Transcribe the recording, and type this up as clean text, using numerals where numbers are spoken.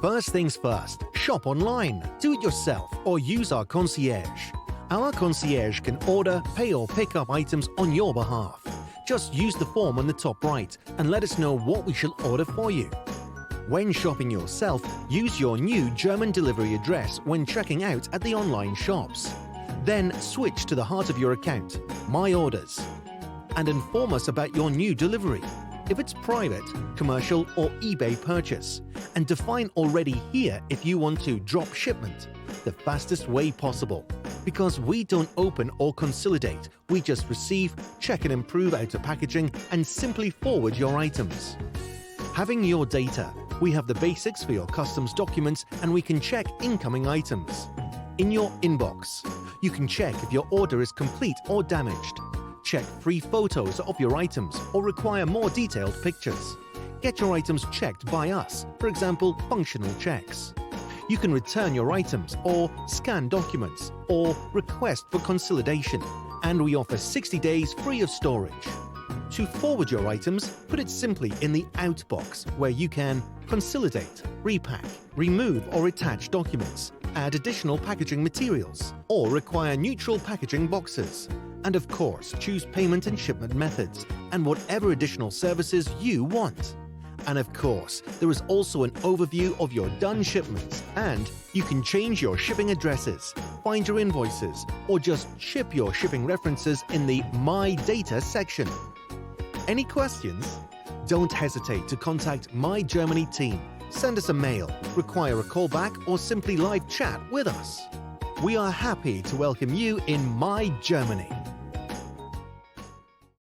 First things first, shop online, do it yourself, or use our concierge. Our concierge can order, pay or pick up items on your behalf. Just use the form on the top right and let us know what we shall order for you. When shopping yourself, use your new German delivery address when checking out at the online shops. Then switch to the heart of your account, My Orders, and inform us about your new delivery. If it's private, commercial or eBay purchase, and define already here if you want to drop shipment, the fastest way possible. Because we don't open or consolidate, we just receive, check and improve outer packaging and simply forward your items. Having your data, we have the basics for your customs documents and we can check incoming items. In your inbox, you can check if your order is complete or damaged. Check free photos of your items or require more detailed pictures. Get your items checked by us, for example, functional checks. You can return your items or scan documents or request for consolidation, and we offer 60 days free of storage. To forward your items, put it simply in the Out box where you can consolidate, repack, remove or attach documents, add additional packaging materials, or require neutral packaging boxes. And of course, choose payment and shipment methods and whatever additional services you want. And of course, there is also an overview of your done shipments and you can change your shipping addresses, find your invoices, or just ship your shipping references in the My Data section. Any questions? Don't hesitate to contact My Germany team, send us a mail, require a callback, or simply live chat with us. We are happy to welcome you in My Germany.